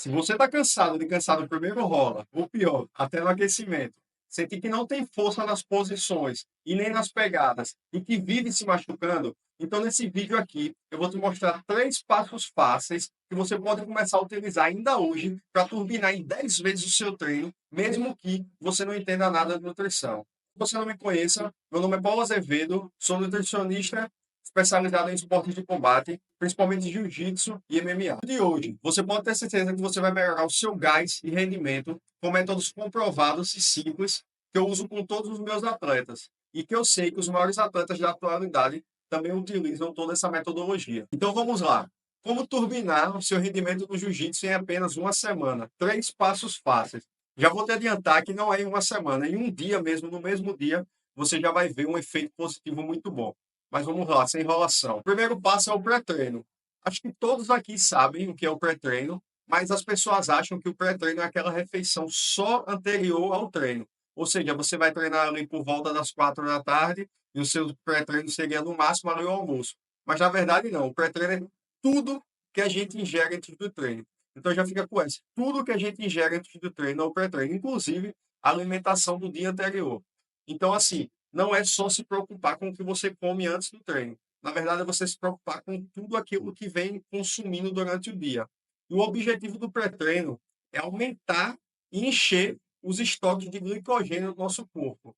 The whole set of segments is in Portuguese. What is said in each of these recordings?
Se você está cansado de cansar no primeiro rola, ou pior, até no aquecimento, sentir que não tem força nas posições e nem nas pegadas, e que vive se machucando, então nesse vídeo aqui eu vou te mostrar 3 passos fáceis que você pode começar a utilizar ainda hoje para turbinar em 10 vezes o seu treino, mesmo que você não entenda nada de nutrição. Se você não me conheça, meu nome é Paulo Azevedo, sou nutricionista especializado em esportes de combate, principalmente jiu-jitsu e MMA. De hoje, você pode ter certeza que você vai melhorar o seu gás e rendimento com métodos comprovados e simples que eu uso com todos os meus atletas e que eu sei que os maiores atletas da atualidade também utilizam toda essa metodologia. Então vamos lá. Como turbinar o seu rendimento no jiu-jitsu em apenas uma semana? 3 passos fáceis. Já vou te adiantar que não é em uma semana, em um dia mesmo, no mesmo dia, você já vai ver um efeito positivo muito bom. Mas vamos lá, sem enrolação. O primeiro passo é o pré-treino. Acho que todos aqui sabem o que é o pré-treino, mas as pessoas acham que o pré-treino é aquela refeição só anterior ao treino. Ou seja, você vai treinar ali por volta das 4 da tarde e o seu pré-treino seria no máximo ali o almoço. Mas na verdade não, o pré-treino é tudo que a gente ingere antes do treino. Então já fica com essa. Tudo que a gente ingere antes do treino é o pré-treino, inclusive a alimentação do dia anterior. Então, assim, não é só se preocupar com o que você come antes do treino. Na verdade, é você se preocupar com tudo aquilo que vem consumindo durante o dia. E o objetivo do pré-treino é aumentar e encher os estoques de glicogênio do nosso corpo.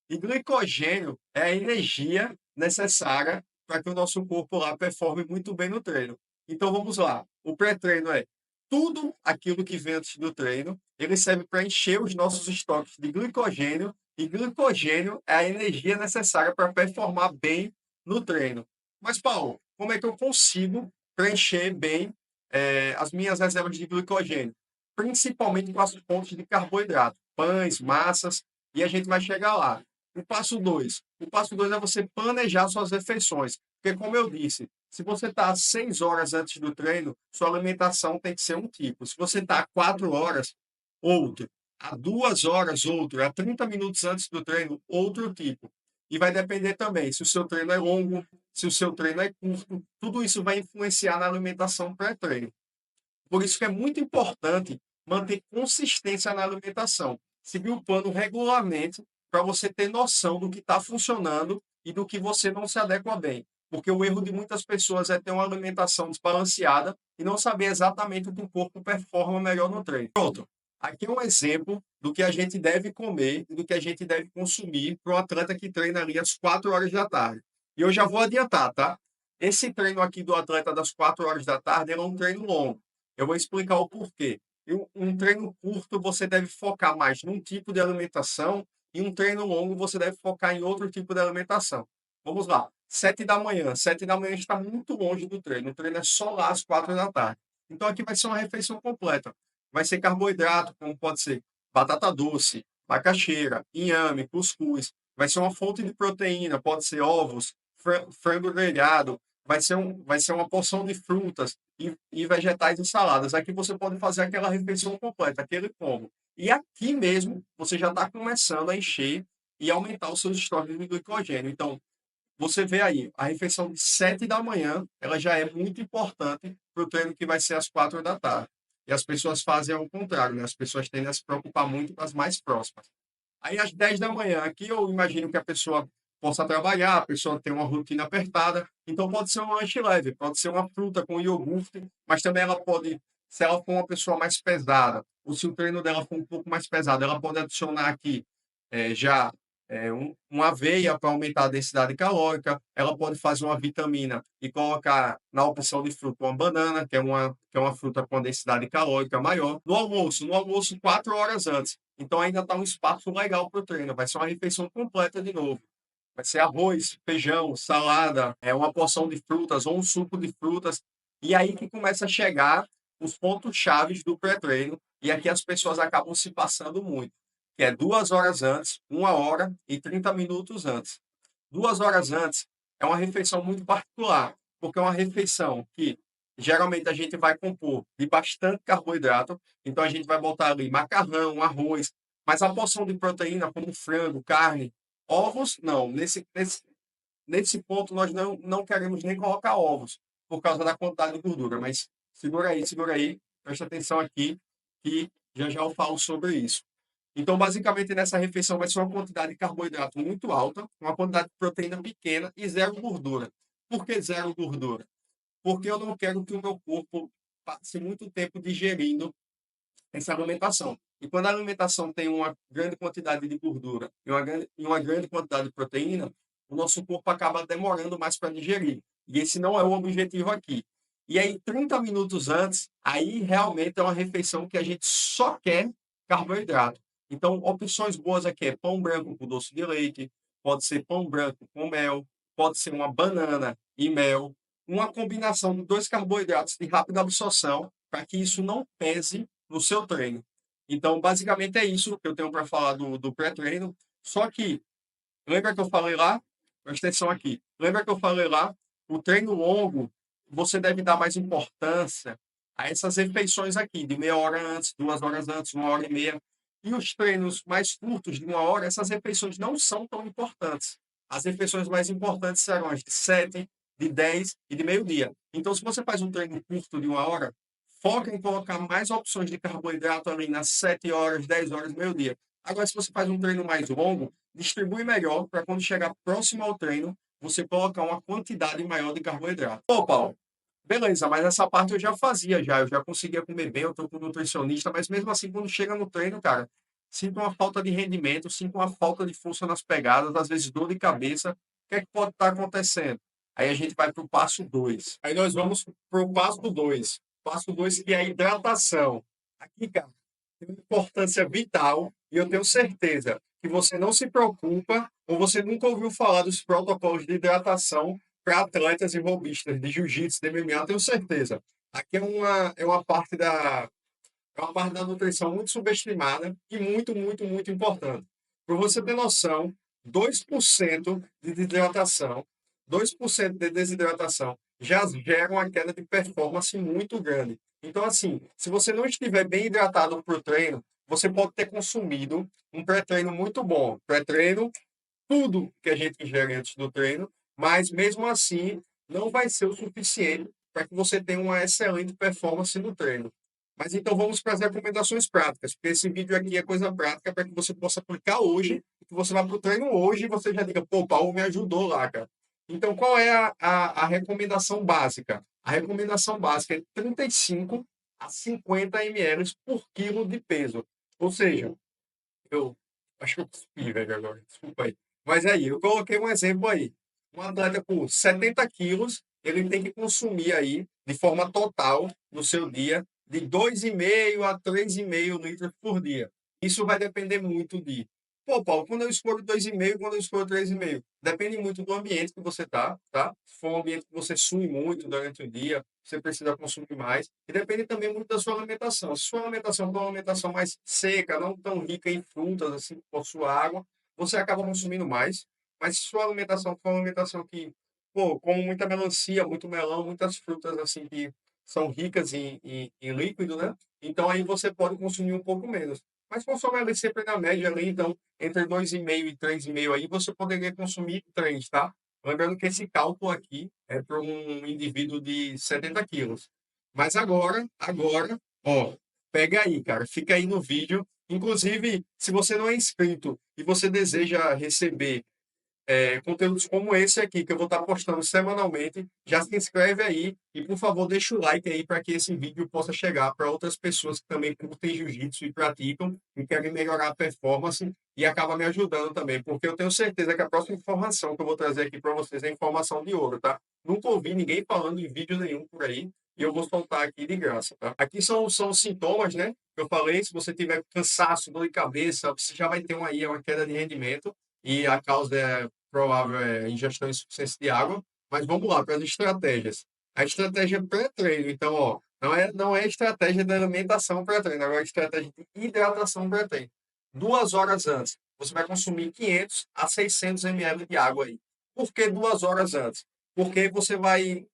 E glicogênio é a energia necessária para que o nosso corpo lá performe muito bem no treino. Então vamos lá. O pré-treino é tudo aquilo que vem antes do treino. Ele serve para encher os nossos estoques de glicogênio. E glicogênio é a energia necessária para performar bem no treino. Mas, Paulo, como é que eu consigo preencher bem as minhas reservas de glicogênio? Principalmente com as fontes de carboidrato, pães, massas, e a gente vai chegar lá. O passo 2. O passo 2 é você planejar suas refeições. Porque, como eu disse, se você está 6 horas antes do treino, sua alimentação tem que ser um tipo. Se você está 4 horas, outro. Há 2 horas, outro. Há 30 minutos antes do treino, outro tipo. E vai depender também se o seu treino é longo, se o seu treino é curto. Tudo isso vai influenciar na alimentação pré-treino. Por isso que é muito importante manter consistência na alimentação, seguir o plano regularmente para você ter noção do que está funcionando e do que você não se adequa bem. Porque o erro de muitas pessoas é ter uma alimentação desbalanceada e não saber exatamente o que o corpo performa melhor no treino. Pronto. Aqui é um exemplo do que a gente deve comer e do que a gente deve consumir para um atleta que treina ali às 4 horas da tarde. E eu já vou adiantar, tá? Esse treino aqui do atleta das 4 horas da tarde é um treino longo. Eu vou explicar o porquê. E um treino curto você deve focar mais num tipo de alimentação e um treino longo você deve focar em outro tipo de alimentação. Vamos lá. 7 da manhã. 7 da manhã está muito longe do treino. O treino é só lá às 4 da tarde. Então aqui vai ser uma refeição completa. Vai ser carboidrato, como pode ser batata doce, macaxeira, inhame, cuscuz. Vai ser uma fonte de proteína, pode ser ovos, frango grelhado, vai ser uma porção de frutas e vegetais e saladas. Aqui você pode fazer aquela refeição completa, aquele combo. E aqui mesmo você já está começando a encher e aumentar os seus estoques de glicogênio. Então, você vê aí, a refeição de 7 da manhã, ela já é muito importante para o treino que vai ser às 4 da tarde. E as pessoas fazem ao contrário, né? As pessoas tendem a se preocupar muito com as mais próximas. Aí às 10 da manhã, aqui eu imagino que a pessoa possa trabalhar, a pessoa tem uma rotina apertada, então pode ser um lanche leve, pode ser uma fruta com iogurte, mas também ela pode, se ela for uma pessoa mais pesada, ou se o treino dela for um pouco mais pesado, ela pode adicionar aqui já uma aveia para aumentar a densidade calórica, ela pode fazer uma vitamina e colocar na opção de fruta uma banana, que é uma fruta com densidade calórica maior. No almoço 4 horas antes. Então ainda está um espaço legal para o treino. Vai ser uma refeição completa de novo. Vai ser arroz, feijão, salada, uma porção de frutas ou um suco de frutas. E aí que começa a chegar os pontos chaves do pré-treino. E aqui as pessoas acabam se passando muito. Que é 2 horas antes, 1 hora e 30 minutos antes. 2 horas antes é uma refeição muito particular, porque é uma refeição que geralmente a gente vai compor de bastante carboidrato, então a gente vai botar ali macarrão, arroz, mas a porção de proteína, como frango, carne, ovos, não. Nesse ponto, nós não queremos nem colocar ovos, por causa da quantidade de gordura, mas segura aí, Presta atenção aqui, que já já eu falo sobre isso. Então, basicamente, nessa refeição vai ser uma quantidade de carboidrato muito alta, uma quantidade de proteína pequena e zero gordura. Por que zero gordura? Porque eu não quero que o meu corpo passe muito tempo digerindo essa alimentação. E quando a alimentação tem uma grande quantidade de gordura e uma grande quantidade de proteína, o nosso corpo acaba demorando mais para digerir. E esse não é o objetivo aqui. E aí, 30 minutos antes, aí realmente é uma refeição que a gente só quer carboidrato. Então, opções boas aqui é pão branco com doce de leite, pode ser pão branco com mel, pode ser uma banana e mel, uma combinação de dois carboidratos de rápida absorção, para que isso não pese no seu treino. Então, basicamente é isso que eu tenho para falar do pré-treino. Só que, lembra que eu falei lá? Presta atenção aqui. Lembra que eu falei lá? O treino longo, você deve dar mais importância a essas refeições aqui, de meia hora antes, 2 horas antes, 1 hora e meia. E os treinos mais curtos, de 1 hora, essas refeições não são tão importantes. As refeições mais importantes serão as de 7, de 10 e de meio-dia. Então, se você faz um treino curto de 1 hora, foca em colocar mais opções de carboidrato ali nas 7 horas, 10 horas, meio-dia. Agora, se você faz um treino mais longo, distribui melhor para quando chegar próximo ao treino, você colocar uma quantidade maior de carboidrato. Pô, Paulo, beleza, mas essa parte eu já fazia já, eu já conseguia comer bem, eu tô com um nutricionista, mas mesmo assim, quando chega no treino, cara, sinto uma falta de rendimento, sinto uma falta de força nas pegadas, às vezes dor de cabeça. O que é que pode estar acontecendo? Aí a gente vai para o passo 2. Aí nós vamos para o passo 2. Passo 2 que é a hidratação. Aqui, cara, tem uma importância vital e eu tenho certeza que você não se preocupa ou você nunca ouviu falar dos protocolos de hidratação para atletas e robistas de jiu-jitsu, de MMA, tenho certeza. Aqui é uma parte da nutrição muito subestimada e muito, muito, muito importante. Para você ter noção, 2% de desidratação, 2% de desidratação já gera uma queda de performance muito grande. Então, assim, se você não estiver bem hidratado para o treino, você pode ter consumido um pré-treino muito bom. Pré-treino, tudo que a gente ingere antes do treino, mas mesmo assim, não vai ser o suficiente para que você tenha uma excelente performance no treino. Mas então vamos para as recomendações práticas, porque esse vídeo aqui é coisa prática para que você possa aplicar hoje, que você vá para o treino hoje e você já diga, pô, o Paulo me ajudou lá, cara. Então, qual é a recomendação básica? A recomendação básica é 35 a 50 ml por quilo de peso. Ou seja, eu acho que eu cuspi, velho, agora, desculpa aí. Mas aí, eu coloquei um exemplo aí. Um atleta com 70 quilos, ele tem que consumir aí, de forma total, no seu dia, de 2,5 a 3,5 litros por dia. Isso vai depender muito de. Pô, Paulo, quando eu escolho 2,5, quando eu escolho 3,5, depende muito do ambiente que você tá? Se for um ambiente que você sue muito durante o dia, você precisa consumir mais. E depende também muito da sua alimentação. Se sua alimentação for uma alimentação mais seca, não tão rica em frutas, assim, que possua água, você acaba consumindo mais. Mas se sua alimentação for uma alimentação que, pô, como muita melancia, muito melão, muitas frutas, assim, que são ricas em líquido, né? Então aí você pode consumir um pouco menos. Mas consome ali sempre na média ali, então, entre 2,5 e 3,5 aí, você poderia consumir 3, tá? Lembrando que esse cálculo aqui é para um indivíduo de 70 quilos. Mas agora, ó, pega aí, cara, fica aí no vídeo. Inclusive, se você não é inscrito e você deseja receber conteúdos como esse aqui, que eu vou estar postando semanalmente, já se inscreve aí e, por favor, deixa o like aí para que esse vídeo possa chegar para outras pessoas que também curtem jiu-jitsu e praticam e querem melhorar a performance e acaba me ajudando também, porque eu tenho certeza que a próxima informação que eu vou trazer aqui para vocês é informação de ouro, tá? Nunca ouvi ninguém falando em vídeo nenhum por aí e eu vou soltar aqui de graça, tá? Aqui são os sintomas, né? Que eu falei, se você tiver cansaço, dor de cabeça, você já vai ter uma queda de rendimento e a causa é provável ingestão insuficiente de água. Mas vamos lá para as estratégias. A estratégia pré-treino, então, ó, não é estratégia de alimentação pré-treino, agora é estratégia de hidratação pré-treino. 2 horas antes, você vai consumir 500 a 600 ml de água aí. Por que 2 horas antes? Porque você vai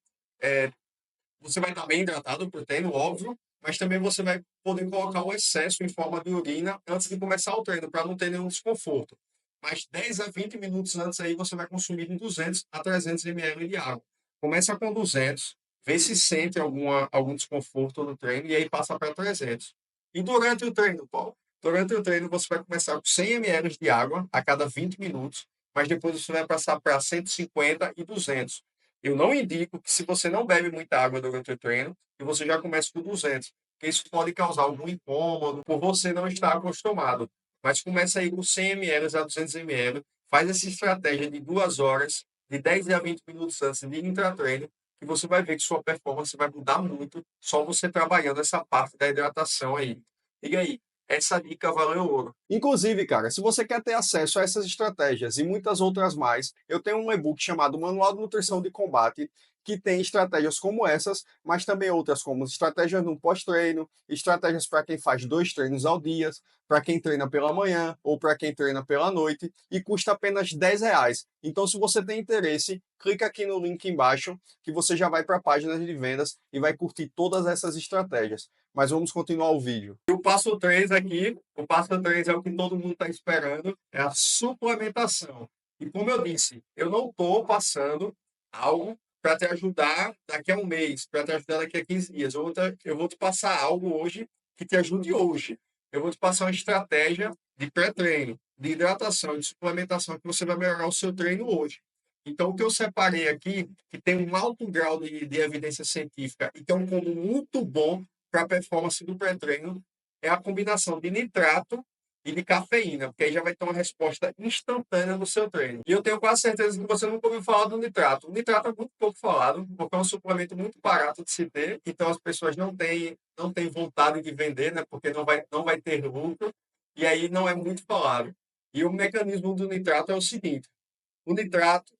estar bem hidratado por treino, óbvio, mas também você vai poder colocar o excesso em forma de urina antes de começar o treino, para não ter nenhum desconforto. Mas 10 a 20 minutos antes aí você vai consumir de 200 a 300 ml de água. Começa com 200, vê se sente algum desconforto no treino e aí passa para 300. E durante o treino, Paulo? Durante o treino você vai começar com 100 ml de água a cada 20 minutos, mas depois você vai passar para 150 e 200. Eu não indico que se você não bebe muita água durante o treino, que você já comece com 200, porque isso pode causar algum incômodo por você não estar acostumado. Mas começa aí com 100 ml a 200 ml, faz essa estratégia de 2 horas, de 10 a 20 minutos antes de intratreino, que você vai ver que sua performance vai mudar muito só você trabalhando essa parte da hidratação aí. E aí, essa dica valeu ouro. Inclusive, cara, se você quer ter acesso a essas estratégias e muitas outras mais, eu tenho um e-book chamado Manual de Nutrição de Combate, que tem estratégias como essas, mas também outras como estratégias no pós-treino, estratégias para quem faz 2 treinos ao dia, para quem treina pela manhã ou para quem treina pela noite, e custa apenas R$ 10. Então, se você tem interesse, clica aqui no link embaixo que você já vai para a página de vendas e vai curtir todas essas estratégias. Mas vamos continuar o vídeo. E o passo 3 aqui, o passo 3 é o que todo mundo está esperando, é a suplementação. E como eu disse, eu não estou passando algo para te ajudar daqui a um mês, para te ajudar daqui a 15 dias. Eu vou te passar algo hoje que te ajude hoje. Eu vou te passar uma estratégia de pré-treino, de hidratação, de suplementação, que você vai melhorar o seu treino hoje. Então, o que eu separei aqui, que tem um alto grau de evidência científica e que é um combo muito bom para a performance do pré-treino, é a combinação de nitrato e de cafeína, porque aí já vai ter uma resposta instantânea no seu treino. E eu tenho quase certeza que você nunca ouviu falar do nitrato. O nitrato é muito pouco falado, porque é um suplemento muito barato de se ter, então as pessoas não têm vontade de vender, né, porque não vai ter lucro, e aí não é muito falado. E o mecanismo do nitrato é o seguinte: o nitrato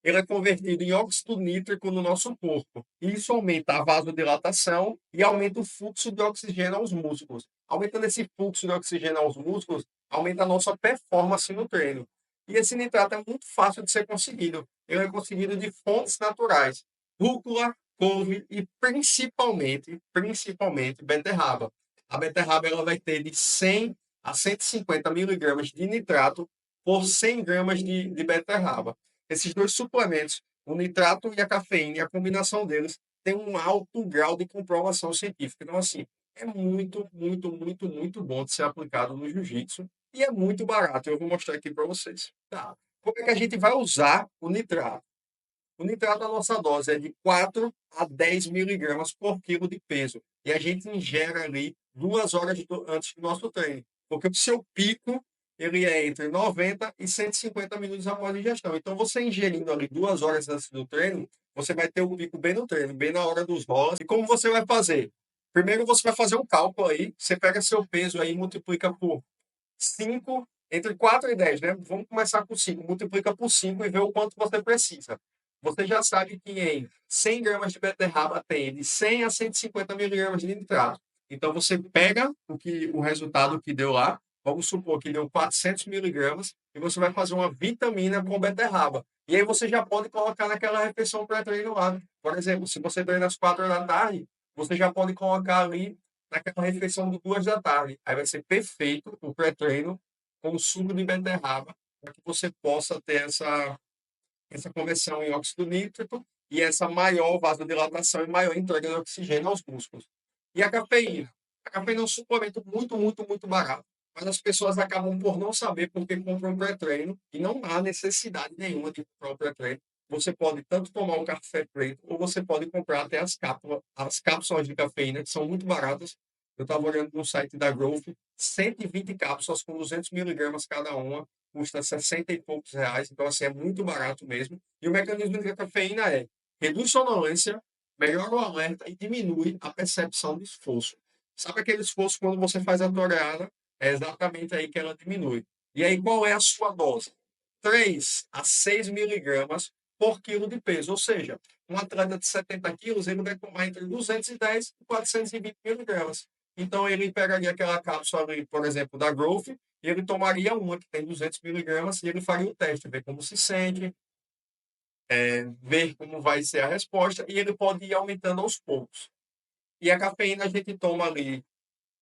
ele é convertido em óxido nítrico no nosso corpo. E isso aumenta a vasodilatação e aumenta o fluxo de oxigênio aos músculos. Aumentando esse fluxo de oxigênio aos músculos, aumenta a nossa performance no treino. E esse nitrato é muito fácil de ser conseguido. Ele é conseguido de fontes naturais. Rúcula, couve e principalmente beterraba. A beterraba ela vai ter de 100 a 150 miligramas de nitrato por 100 gramas de beterraba. Esses dois suplementos, o nitrato e a cafeína, e a combinação deles, tem um alto grau de comprovação científica. Então, assim, é muito, muito, muito, muito bom de ser aplicado no jiu-jitsu e é muito barato. Eu vou mostrar aqui para vocês. Tá. Como é que a gente vai usar o nitrato? O nitrato, a nossa dose é de 4 a 10 miligramas por quilo de peso. E a gente ingere ali 2 horas antes do nosso treino. Porque o seu pico ele é entre 90 e 150 minutos após a ingestão. Então, você ingerindo ali 2 horas antes do treino, você vai ter o pico bem no treino, bem na hora dos rolas. E como você vai fazer? Primeiro, você vai fazer um cálculo aí. Você pega seu peso aí e multiplica por 5, entre 4 e 10, né? Vamos começar com 5. Multiplica por 5 e vê o quanto você precisa. Você já sabe que em 100 gramas de beterraba tem de 100 a 150 miligramas de nitrato. Então, você pega o resultado que deu lá, vamos supor que deu 400 miligramas, e você vai fazer uma vitamina com beterraba. E aí você já pode colocar naquela refeição pré-treino lá. Por exemplo, se você treina às 4 da tarde, você já pode colocar ali naquela refeição de 2 da tarde. Aí vai ser perfeito o pré-treino com o suco de beterraba, para que você possa ter essa conversão em óxido nítrico e essa maior vasodilatação e maior entrega de oxigênio aos músculos. E a cafeína? A cafeína é um suplemento muito, muito, muito barato, mas as pessoas acabam por não saber porque compram pré-treino e não há necessidade nenhuma de comprar o pré-treino. Você pode tanto tomar o café preto ou você pode comprar até as cápsulas de cafeína, que são muito baratas. Eu estava olhando no site da Growth, 120 cápsulas com 200 miligramas cada uma, custa 60 e poucos reais, então assim é muito barato mesmo. E o mecanismo da cafeína é reduz sonolência, melhora o alerta e diminui a percepção de esforço. Sabe aquele esforço quando você faz a toreada? É exatamente aí que ela diminui. E aí qual é a sua dose? 3 a 6 miligramas por quilo de peso, ou seja, um atleta de 70 quilos ele vai tomar entre 210 e 420 miligramas. Então ele pegaria aquela cápsula ali, por exemplo, da Growth, e ele tomaria uma que tem 200 miligramas e ele faria o teste, ver como se sente, ver como vai ser a resposta, e ele pode ir aumentando aos poucos. E a cafeína a gente toma ali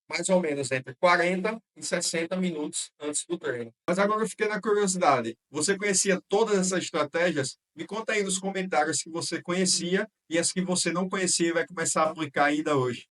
mais ou menos entre 40 e 60 minutos antes do treino. Mas agora eu fiquei na curiosidade. Você conhecia todas essas estratégias? Me conta aí nos comentários que você conhecia e as que você não conhecia e vai começar a aplicar ainda hoje.